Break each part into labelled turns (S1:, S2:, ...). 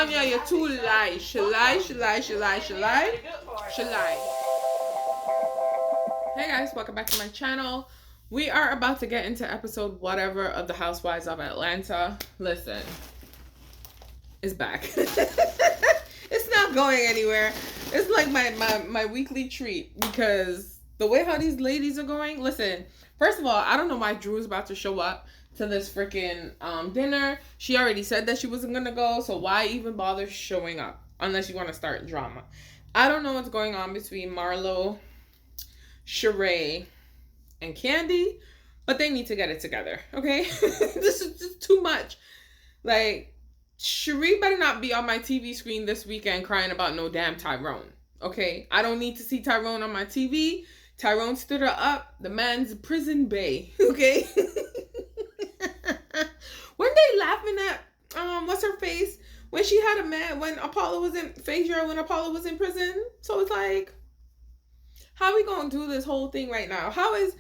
S1: Sonya, you're too lie. She lie. Hey guys, welcome back to my channel. We are about to get into episode whatever of the Housewives of Atlanta. Listen, it's back. It's not going anywhere. It's like my weekly treat because the way how these ladies are going. Listen, first of all, I don't know why Drew is about to show up to this freaking dinner. She already said that she wasn't gonna go, so why even bother showing up unless you want to start drama? I don't know what's going on between Marlo, Sheree, and Candy, but they need to get it together, okay? This is just too much. Like, Sheree better not be on my TV screen this weekend crying about no damn Tyrone, okay? I don't need to see Tyrone on my TV. Tyrone stood her up. The man's prison bay, okay? When they laughing at what's her face when she had a man when Apollo was in Phaedra when Apollo was in prison. So it's like, how are we gonna do this whole thing right now? How is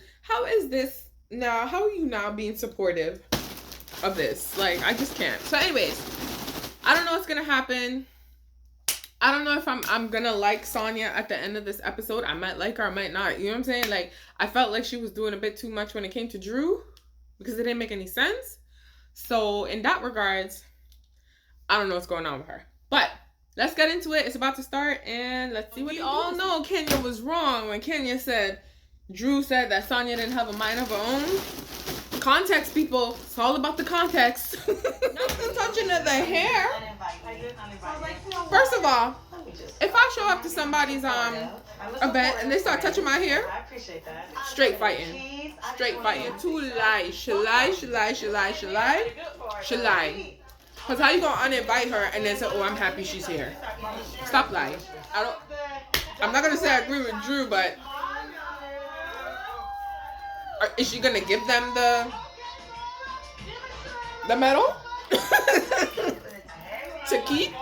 S1: this now? How are you now being supportive of this? Like, I just can't. So anyways, I don't know what's gonna happen. I don't know if I'm gonna like Sonya at the end of this episode. I might like her, I might not. You know what I'm saying? Like, I felt like she was doing a bit too much when it came to Drew because it didn't make any sense. So in that regards, I don't know what's going on with her. But let's get into it. It's about to start, and let's see what we all know. Kenya was wrong when Kenya said Drew said that Sonya didn't have a mind of her own. Context, people. It's all about the context. Not the touching of the hair. First of all, if I show up to somebody's event and they start touching my hair, straight fighting. Straight fighting. Too lie. She lie. Because how you going to uninvite her and then say, oh, I'm happy she's here? Stop lying. I'm not going to say I agree with Drew, but is she going to give them the medal? To keep?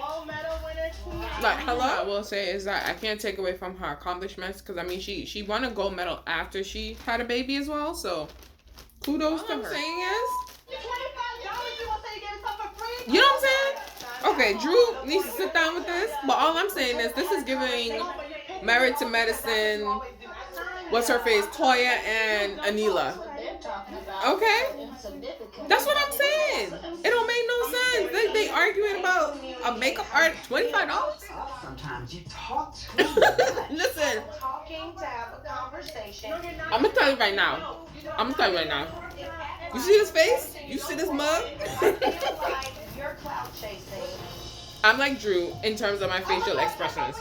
S1: Like, hello? I will say is that I can't take away from her accomplishments because, I mean, she won a gold medal after she had a baby as well, so kudos to her. What I'm saying is, you know what I'm saying? Okay, Drew needs to sit down with this, but all I'm saying is this is giving Married to Medicine, what's her face, Toya and Anila. Okay? That's what I'm saying. It don't make no sense. They arguing about a makeup art, $25?
S2: Sometimes you talk too much.
S1: Listen.
S2: Talking to have a conversation.
S1: I'm gonna tell you right now. You see this face? You see this mug?
S2: You're clout chasing.
S1: I'm like Drew in terms of my facial expressions.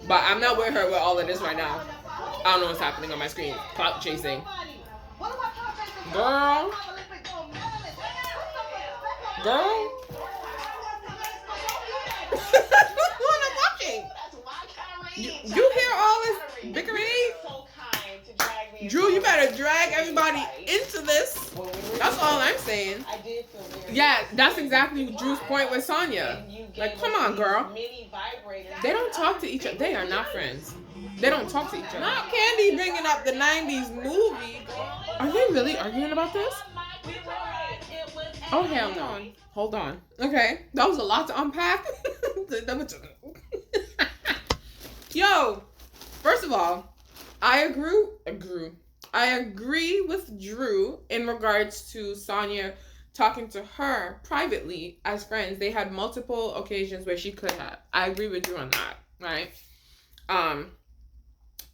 S1: But I'm not with her with all of this right now. I don't know what's happening on my screen. Clout chasing. Girl. What I'm watching. You hear all this bickering? Drew, you better drag everybody into this. That's all I'm saying. Yeah, that's exactly Drew's point with Sonya. Like, come on, girl. They don't talk to each other. They are not friends. They don't talk to each other. Not Candy bringing up the 90s movie. Are they really arguing about this? Oh, hell no. Hold on. Okay. That was a lot to unpack. Yo, first of all, I agree with Drew in regards to Sonya talking to her privately as friends. They had multiple occasions where she could have. I agree with Drew on that, right?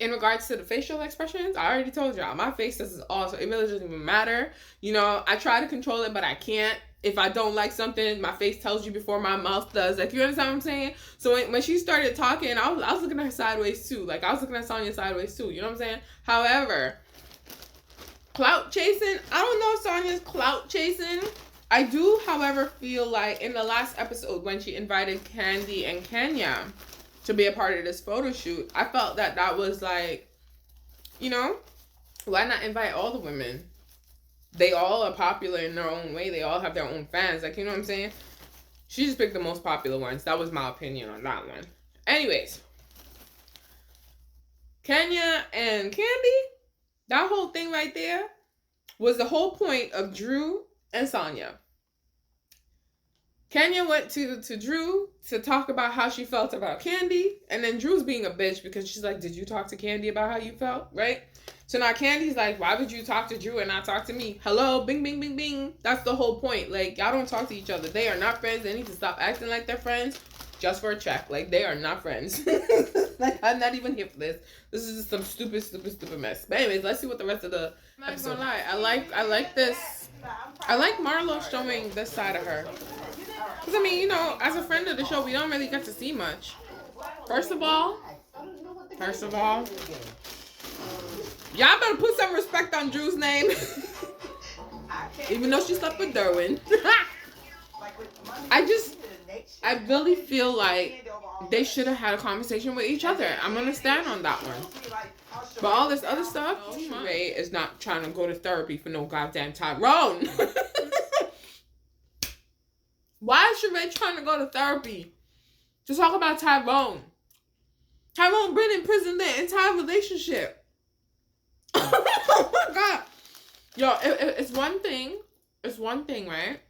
S1: In regards to the facial expressions, I already told y'all, my face does all, so it really doesn't even matter. You know, I try to control it, but I can't. If I don't like something, my face tells you before my mouth does. Like, you understand what I'm saying? So when she started talking, I was looking at her sideways too. Like, I was looking at Sonya sideways too. You know what I'm saying? However, clout chasing, I don't know if Sonya's clout chasing. I do, however, feel like in the last episode when she invited Candy and Kenya to be a part of this photo shoot, I felt that was like, you know, why not invite all the women? They all are popular in their own way. They all have their own fans. Like, you know what I'm saying? She just picked the most popular ones. That was my opinion on that one. Anyways, Kenya and Candy, that whole thing right there was the whole point of Drew and Sonya. Kenya went to Drew to talk about how she felt about Candy, and then Drew's being a bitch because she's like, did you talk to Candy about how you felt, right? So now Candy's like, why would you talk to Drew and not talk to me? Hello, bing, bing, bing, bing. That's the whole point. Like, y'all don't talk to each other. They are not friends. They need to stop acting like they're friends just for a check. Like, they are not friends. Like, I'm not even here for this. This is just some stupid, stupid, stupid mess. But anyways, let's see what the rest of the episode. I'm not gonna lie. I like this. I like Marlo showing this side of her. Because, I mean, you know, as a friend of the show, we don't really get to see much. First of all, y'all better put some respect on Drew's name. Even though she slept with Derwin. I really feel like they should have had a conversation with each other. I'm going to stand on that one. But all this other stuff, Sheree is not trying to go to therapy for no goddamn Tyrone. Why is Sheree trying to go to therapy to talk about Tyrone? Tyrone been in prison their entire relationship. Oh my God. Yo, it's one thing. It's one thing, right?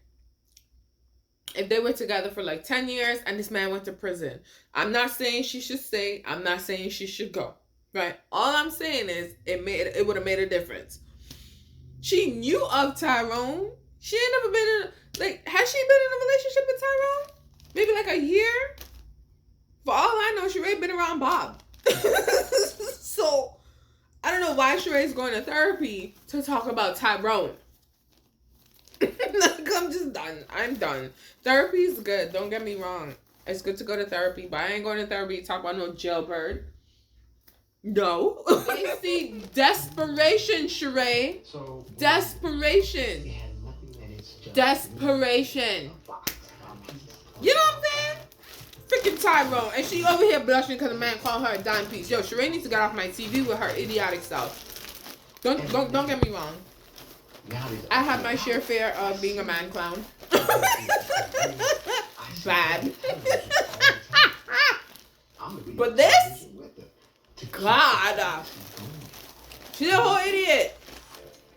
S1: If they were together for like 10 years and this man went to prison. I'm not saying she should stay. I'm not saying she should go. Right? All I'm saying is it would have made a difference. She knew of Tyrone. She ain't never been in has she been in a relationship with Tyrone? Maybe like a year? For all I know, Sheree been around Bob. So I don't know why Sheree's going to therapy to talk about Tyrone. Like, I'm just done. I'm done. Therapy is good. Don't get me wrong. It's good to go to therapy, but I ain't going to therapy to talk about no jailbird. No. You see, desperation, Sheree. Desperation. Desperation. You know what I'm saying? Freaking Tyrone. And she over here blushing because a man called her a dime piece. Yo, Sheree needs to get off my TV with her idiotic self. Don't get me wrong. I have my sheer fear of being a man clown. Bad. But this? God. She's a whole idiot.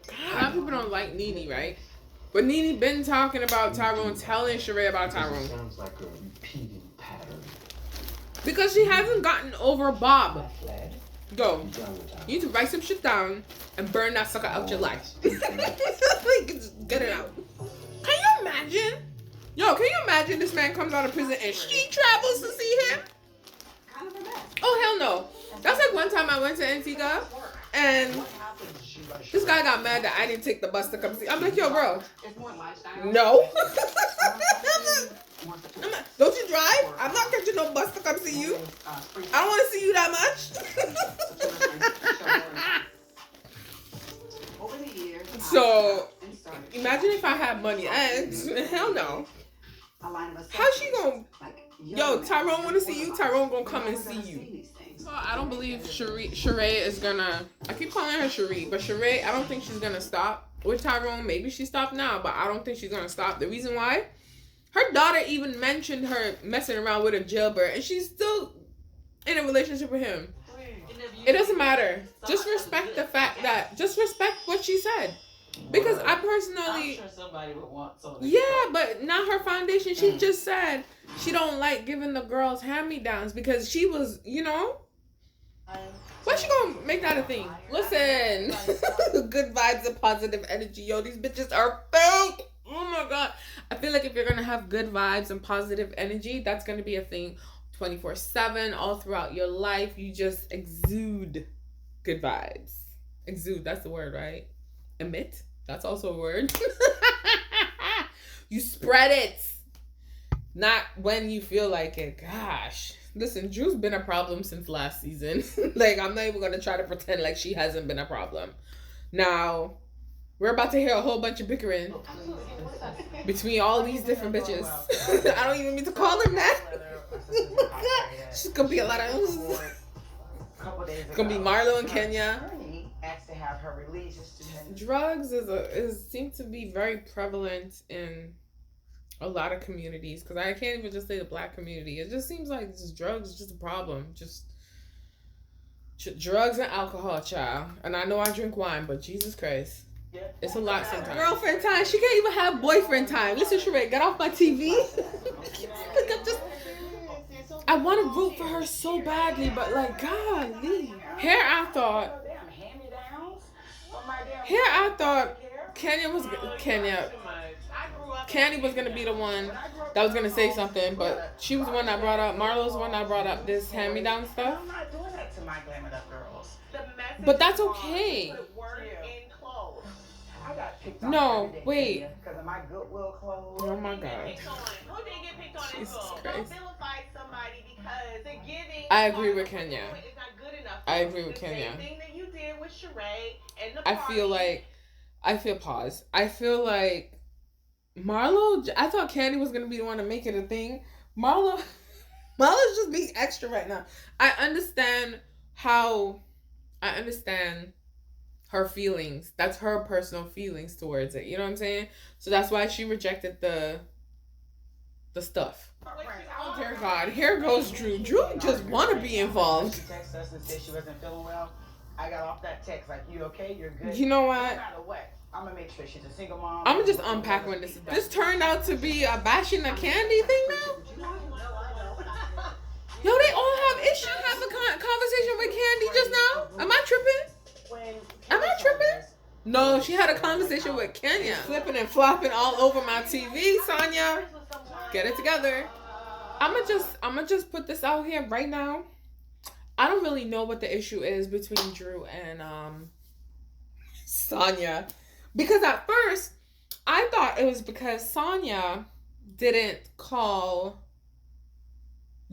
S1: God, a lot of people don't like Nene, right? But Nene been talking about Tyrone, telling Sheree about Tyrone.
S3: Sounds like a repeating pattern.
S1: Because she hasn't gotten over Bob. Go. You need to write some shit down and burn that sucker out your life. Just get it out. Can you imagine? Yo, can you imagine this man comes out of prison and she travels to see him? Oh, hell no. That's like one time I went to Antigua and this guy got mad that I didn't take the bus to come see. I'm like, yo, bro. No. Don't you drive? I'm not catching no bus to come see you. I don't want to see you that much. So, imagine if I had money. Hell no. How's she gonna... Yo, Tyrone want to see you. Tyrone gonna come and see you. So I don't believe Sheree is gonna... I keep calling her Sheree, but Sheree, I don't think she's gonna stop with Tyrone. Maybe she stopped now, but I don't think she's gonna stop. The reason why? Her daughter even mentioned her messing around with a jailbird, and she's still in a relationship with him. It doesn't matter. Just respect the fact that... Just respect what she said. Because I personally...
S4: I'm sure somebody would want something.
S1: Yeah, but not her foundation. She just said she don't like giving the girls hand-me-downs because she was, you know... Why she gonna make that a thing? Listen. Good vibes and positive energy. Yo, these bitches are fake. Oh my God. I feel like if you're gonna have good vibes and positive energy, that's gonna be a thing 24/7, all throughout your life. You just exude good vibes. Exude, that's the word, right? Emit, that's also a word. You spread it. Not when you feel like it. Gosh. Listen, Drew's been a problem since last season. Like, I'm not even gonna try to pretend like she hasn't been a problem. Now, we're about to hear a whole bunch of bickering between all these different bitches. I don't even mean to call them that. She's gonna be a lot of... It's gonna be Marlo and Kenya. Drugs seem to be very prevalent in a lot of communities, because I can't even just say the black community. It just seems like just drugs is just a problem. Just drugs and alcohol, child. And I know I drink wine, but Jesus Christ. It's a lot sometimes. Girlfriend time. She can't even have boyfriend time. Listen, Sheree, get off my TV. I want to root for her so badly, but like, golly. Here I thought Candy was gonna be the one that was gonna say something, but she was the one that brought up. Marlo's the one that brought up this hand-me-down stuff.
S2: I'm not doing that to my glammed up girls.
S1: But that's okay.
S2: I got picked on
S1: No, wait.
S2: because of my Goodwill clothes.
S1: Oh my God.
S4: Who did get picked on in
S1: Jesus
S4: school?
S1: Christ.
S4: Don't vilify somebody because the giving.
S1: I agree with Kenya.
S4: Is not good enough.
S1: I agree with
S4: the
S1: Kenya.
S4: Same thing that you did with Sheree and the
S1: I
S4: party.
S1: feel like Marlo. I thought Candy was gonna be the one to make it a thing. Marlo's just being extra right now. I understand her feelings. That's her personal feelings towards it. You know what I'm saying? So that's why she rejected the stuff. Oh dear God, here goes Drew. Drew just want to be involved.
S2: She texted us and said she wasn't feeling well. I got off that text like, you okay? You're good.
S1: You know
S2: No
S1: what?
S2: matter what, I'm gonna make sure she's a single mom.
S1: I'm gonna just unpack when this turned out to be a bashing a Candy thing now. Yo, they all have issues. Have a conversation with Candy just now. Am I tripping? Am I tripping? No, she had a conversation with Kenya. Flipping and flopping all over my TV, Sonya. Get it together. I'ma just put this out here right now. I don't really know what the issue is between Drew and Sonya. Because at first, I thought it was because Sonya didn't call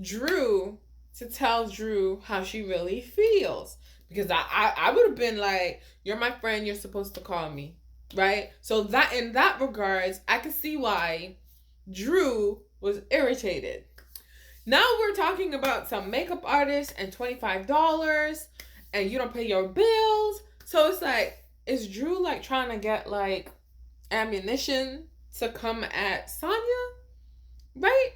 S1: Drew to tell Drew how she really feels. Because I would have been like, you're my friend, you're supposed to call me. Right? So that in that regards, I can see why Drew was irritated. Now we're talking about some makeup artist and $25 and you don't pay your bills. So it's like, is Drew like trying to get like ammunition to come at Sonya? Right?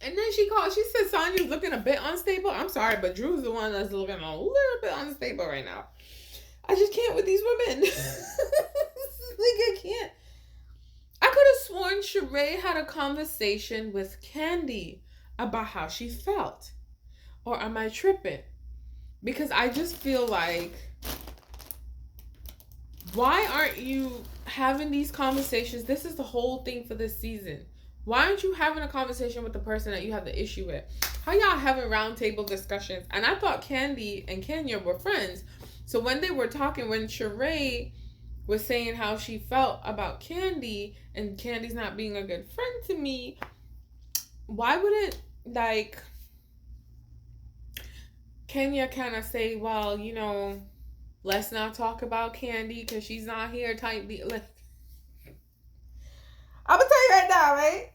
S1: And then she said Sonya's looking a bit unstable. I'm sorry, but Drew's the one that's looking a little bit unstable right now. I just can't with these women. Like, I can't. I could have sworn Sheree had a conversation with Candy about how she felt. Or am I tripping? Because I just feel like, why aren't you having these conversations? This is the whole thing for this season. Why aren't you having a conversation with the person that you have the issue with? How y'all having roundtable discussions? And I thought Candy and Kenya were friends. So when they were talking, when Sheree was saying how she felt about Candy and Candy's not being a good friend to me, why wouldn't like Kenya kind of say, well, you know, let's not talk about Candy because she's not here type deal. Like, I'm gonna tell you right now, right?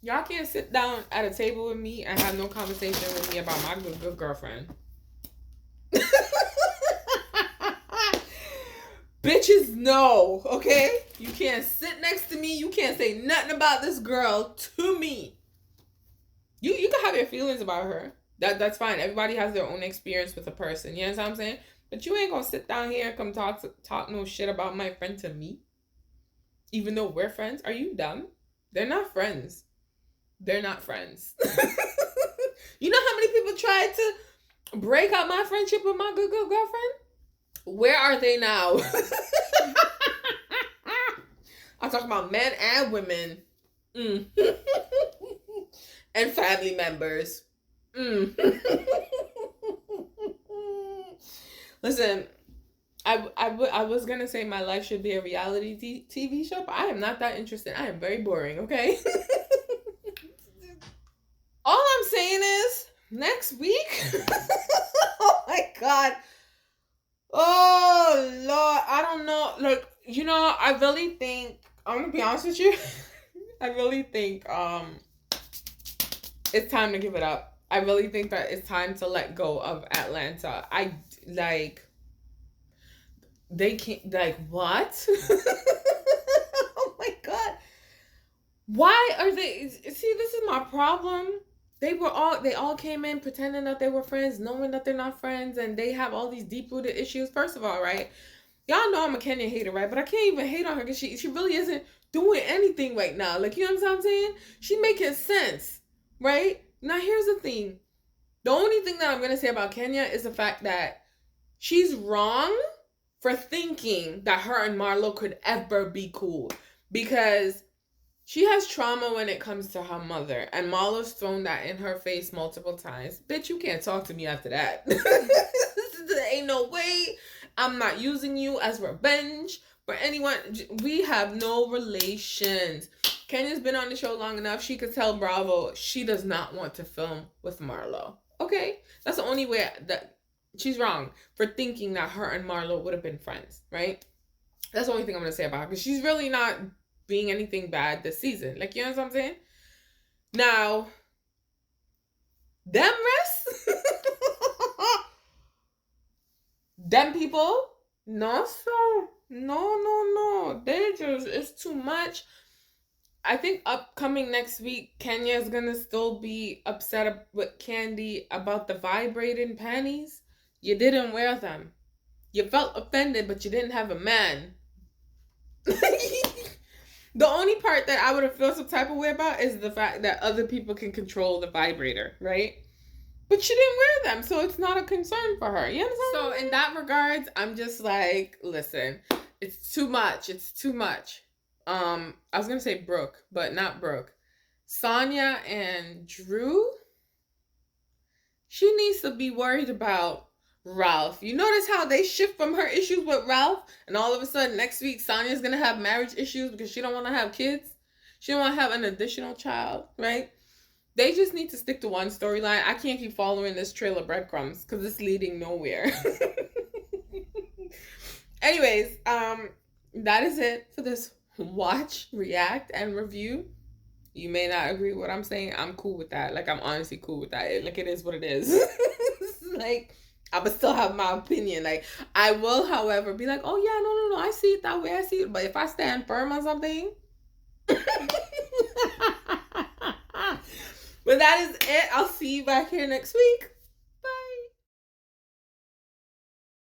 S1: Y'all can't sit down at a table with me and have no conversation with me about my good girlfriend. Bitches, no, okay? You can't sit next to me. You can't say nothing about this girl to me. You can have your feelings about her. That's fine. Everybody has their own experience with a person. You know what I'm saying? But you ain't gonna sit down here and come talk no shit about my friend to me. Even though we're friends. Are you dumb? They're not friends. They're not friends. You know how many people tried to break up my friendship with my good girlfriend? Where are they now? I'm talking about men and women. And family members. Listen, I was going to say my life should be a reality TV show, but I am not that interested. I am very boring, okay? All I'm saying is, next week, oh my God. Oh, Lord, I don't know. Like, you know, I really think, I'm going to be honest with you, I really think it's time to give it up. I really think that it's time to let go of Atlanta. They can't, like, what? Oh my God. Why are they, see, this is my problem. They all came in pretending that they were friends, knowing that they're not friends, and they have all these deep-rooted issues. First of all, right, y'all know I'm a Kenya hater, right? But I can't even hate on her because she really isn't doing anything right now. Like, you know what I'm saying? She making sense, right? Now, here's the thing. The only thing that I'm going to say about Kenya is the fact that she's wrong for thinking that her and Marlo could ever be cool. Because she has trauma when it comes to her mother. And Marlo's thrown that in her face multiple times. Bitch, you can't talk to me after that. There ain't no way. I'm not using you as revenge for anyone. We have no relations. Kenya's been on the show long enough. She could tell Bravo she does not want to film with Marlo. Okay? That's the only way that she's wrong for thinking that her and Marlo would have been friends, right? That's the only thing I'm going to say about her. Because she's really not being anything bad this season. Like, you know what I'm saying? Now, them rest? Them people? No, sir. No. They just, it's too much. I think upcoming next week, Kenya is going to still be upset with Candy about the vibrating panties. You didn't wear them. You felt offended, but you didn't have a man. The only part that I would have felt some type of way about is the fact that other people can control the vibrator, right? But she didn't wear them, so it's not a concern for her. You understand? So in that regards, I'm just like, listen, it's too much. It's too much. I was gonna say Brooke, but not Brooke. Sonia and Drew. She needs to be worried about Ralph. You notice how they shift from her issues with Ralph, and all of a sudden next week Sonia's gonna have marriage issues because she don't want to have kids. She don't want to have an additional child, right? They just need to stick to one storyline. I can't keep following this trail of breadcrumbs because it's leading nowhere. Anyways, that is it for this watch, react, and review. You may not agree with what I'm saying. I'm cool with that. Like, I'm honestly cool with that. Like, it is what it is. Like, I would still have my opinion. Like, I will, however, be like, oh, yeah, no, I see it that way. I see it. But if I stand firm on something... But that is it. I'll see you back here next week.